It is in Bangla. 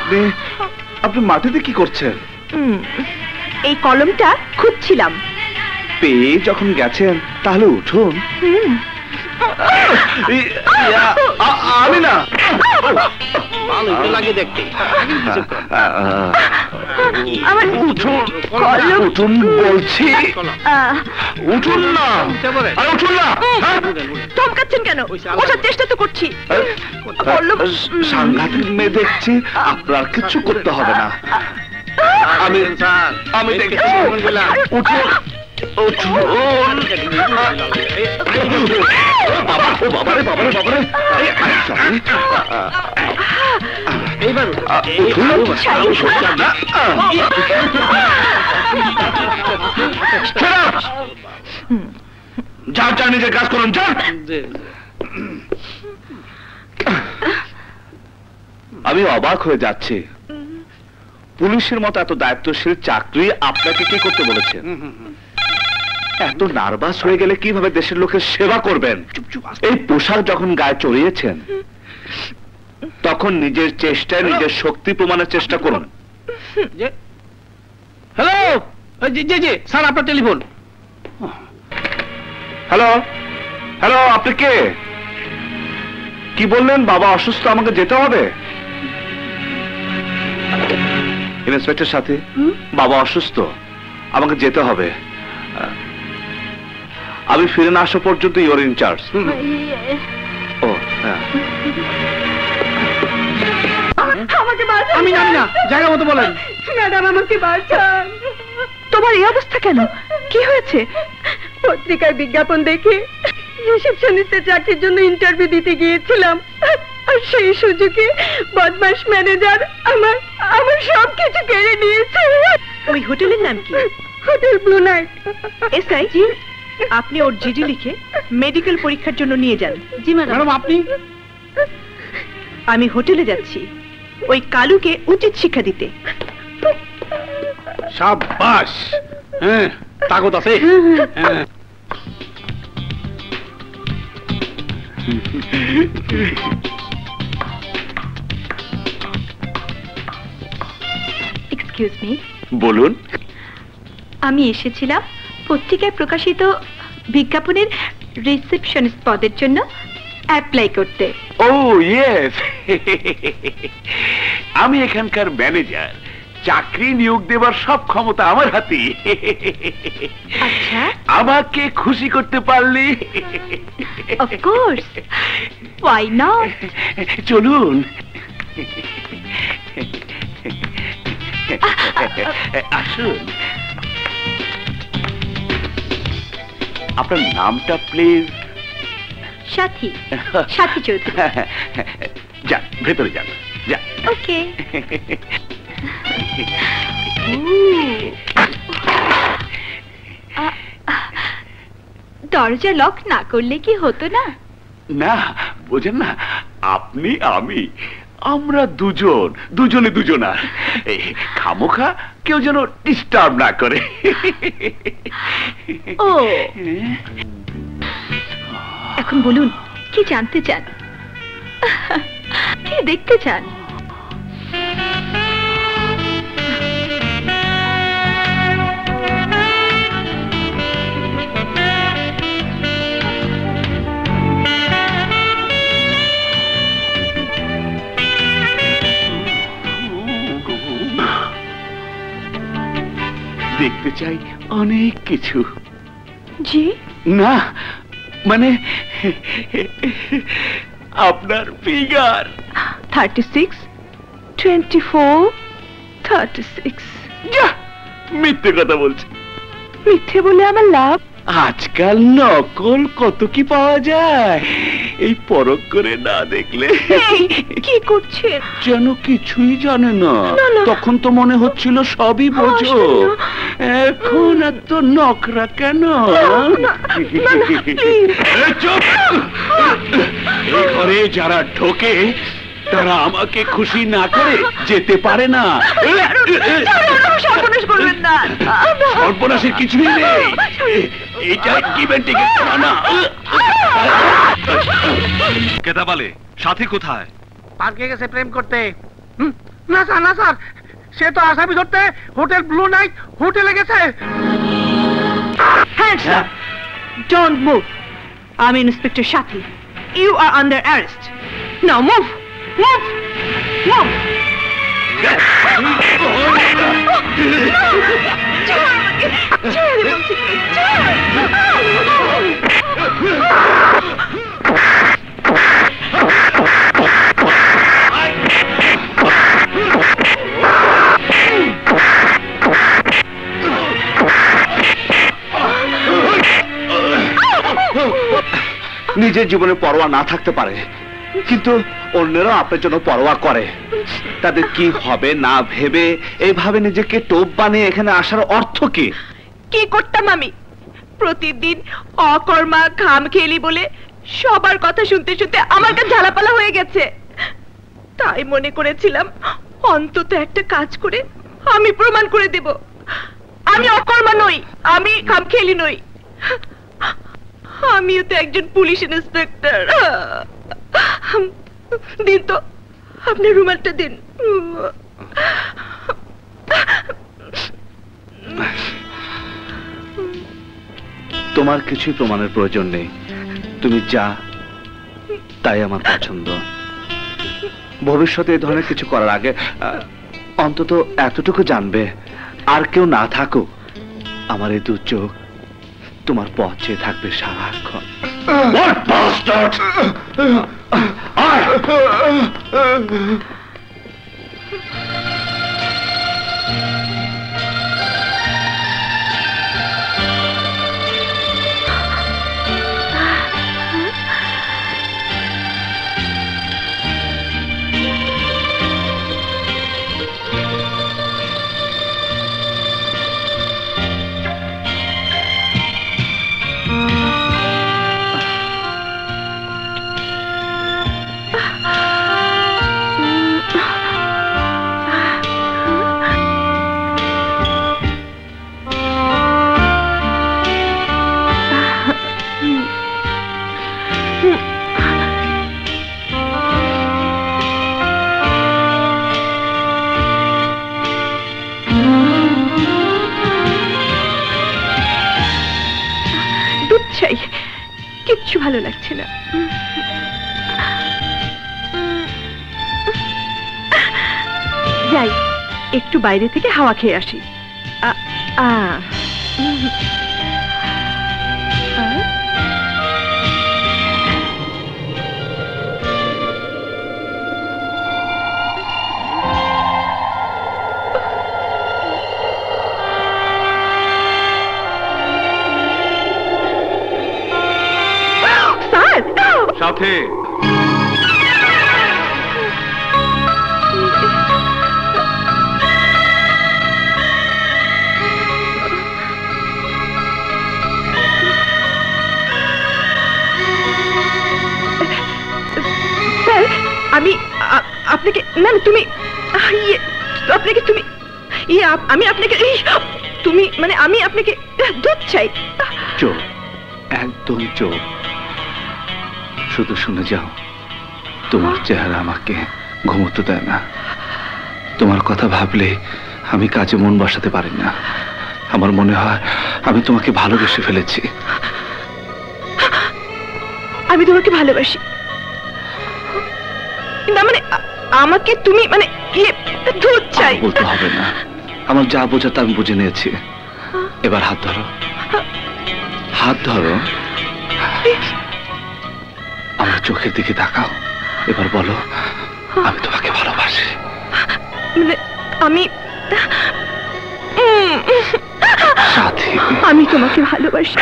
আপনি আপনি মাটিতে কি করছেন? এই কলমটা খুঁজছিলাম। পেয়ে যখন গেছেন তাহলে উঠুন। আমি না, লাগে দেখতে। উঠুন বলছি, উঠুন না, উঠুন না। ধমকাচ্ছেন কেন? ওঠার চেষ্টা তো করছি। সাংঘাতিক মেয়ে দেখছি, আপনার কিছু করতে হবে না। আমি দেখছি। উঠুন, বাবারে বাবারে বাবারে। এইবার যার যার নিজের কাজ করুন, যান। আমি অবাক হয়ে যাচ্ছি, পুলিশের মতো এত দায়িত্বশীল চাকরি আপনাকে কি করতে বলেছেন? এত নার্ভাস হয়ে গেলে কিভাবে দেশের লোকের সেবা করবেন? এই পোশাক যখন গায়ে চড়িয়েছেন তখন নিজের চেষ্টায় নিজের শক্তি প্রমাণের চেষ্টা করুন। হ্যালো, জি জি জি স্যার, আপনার টেলিফোন। হ্যালো হ্যালো, আপনি কে? কি বললেন? বাবা অসুস্থ, আমাকে যেতে হবে। ইন্সপেক্টর সাথে, বাবা অসুস্থ, আমাকে যেতে হবে। আমি ফিরে না আসা পর্যন্ত ইউর ইনচার্জ। ও হ্যাঁ, আমি জানি না, জায়গা মতো বলেন। ম্যাডাম আমাকে বাঁচান। তোমার এই অবস্থা কেন? কি হয়েছে? পত্রিকায় বিজ্ঞাপন দেখে রিসেপশনিস্টের চাকরির জন্য ইন্টারভিউ দিতে গিয়েছিলাম, আর সেই সুযোগে বদমাশ ম্যানেজার আমার সবকিছু কেড়ে নিয়েছে। ওই হোটেলের নাম কি? Hotel blue night. এসআই জি, আপনি ওর জিডি লিখে মেডিকেল পরীক্ষার জন্য নিয়ে যান। জি ম্যাডাম। আপনি? আমি হোটেলে যাচ্ছি ওই কালুকে উচিত শিক্ষা দিতে। সাবাস, হ্যাঁ তাগত আছে। Excuse me. বলুন। আমি এসেছিলাম পত্রিকায় প্রকাশিত বিজ্ঞাপনের রিসেপশনিস্ট পদের জন্য অ্যাপ্লাই করতে। ও ইয়েস, আমি এখানকার ম্যানেজার, চাকরি নিয়োগ দেবার সব ক্ষমতা আমার হাতে। আচ্ছা, আমাকে খুশি করতে পারলে? Of course, why not. চলুন। আসুন। আপনার নামটা প্লিজ? সাথী, সাথী চৌধুরী। যান, ভেতরে যান। যান। ওকে। দরজা লক না করলে কি হতো না? না, বোঝেন না, আপনি আমি, আমরা দুজনে দুজনার। খামোখা কেউ যেন ডিস্টার্ব না করে। ও, এখন বলুন, কি জানতে চান? কি দেখতে চান? দেখতে চাই অনেক কিছু। জি না, মানে আপনার ফিগার। 36, 24, 36। যা, মিথ্যে কথা বলছি। মিথ্যে বলে আমার লাভ? আজকাল নকল কত কি পাওয়া যায়, এই পরখ করে না দেখলে। কি করছেন? যেন কিছুই জানে না। তখন তো মনে হচ্ছিল সবই বোঝো, এখন এত নকরা কেন? চুপ! এই ঘরে যারা ঢোকে তারা আমাকে খুশি না করে যেতে পারে না। সর্বনাশ করবেন না। সর্বনাশের কিছুই নেই, এটা গিভেন টেকের না। কেতা বলে সাথী কোথায়? পার্কে গেছে প্রেম করতে। না স্যার না স্যার, সে তো আসামি ধরতে হোটেল ব্লু নাইট হোটেলে গেছে। Hands up! Don't move. I'm Inspector Shakti. You are under arrest. Now move! Move! Move! নিজের জীবনে পরোয়া না থাকতে পারে, কিন্তু অন্যেরা আপনার জন্য পরোয়া করে। তাদের কি হবে না ভেবে এইভাবে নিজেকে টোপ বানিয়ে এখানে আসার অর্থ কি? কি করতাম আমি? প্রতিদিন অকর্মা খাম খেলি বলে সবার কথা শুনতে শুনতে আমার কাছে ঝালাপালা হয়ে গেছে। তাই মনে করেছিলাম অন্তত একটা কাজ করে আমি প্রমাণ করে দেব আমি অকর্মা নই, আমি খাম খেলি নই। আমিও তো একজন পুলিশ ইন্সপেক্টর। দিন তো আপনার রুমালটা দিন। তোমার কিছুই প্রমাণের প্রয়োজন নেই, তুমি যা তাই আমার পছন্দ। ভবিষ্যতে এই ধরনের কিছু করার আগে অন্তত এতটুকু জানবে, আর কেউ না থাকুক, আমার এই দু চোখ তোমার পথ চেয়ে থাকবে সারাক্ষণ। কিচ্ছু ভালো লাগছে না। যাই একটু বাইরে থেকে হাওয়া খেয়ে আসি। সাথে আমি আপনাকে না তুমি আপনাকে তুমি আমি আপনাকে তুমি মানে আমি আপনাকে দুধ চাই। চোখ একদম চোখ, শুধু শুনে যাও, তোমার চেহারা আমাকে ঘুমোতে দেয় না। তোমার কথা ভাবলে আমি কাজে মন বসাতে পারি না। আমার মনে হয় আমি তোমাকে ভালোবেসে ফেলেছি। আমি তোমাকে ভালোবাসি না মানে আমাকে তুমি মানে দুধ চাই। বলতে হবে না, আমার যা বোঝা তা আমি বুঝে নিয়েছি। এবার হাত ধরো, হাত ধরো, আমার চোখের দিকে তাকাও। এবার বলো আমি তোমাকে ভালোবাসি। মানে আমি সাথী, আমি তোমাকে ভালোবাসি।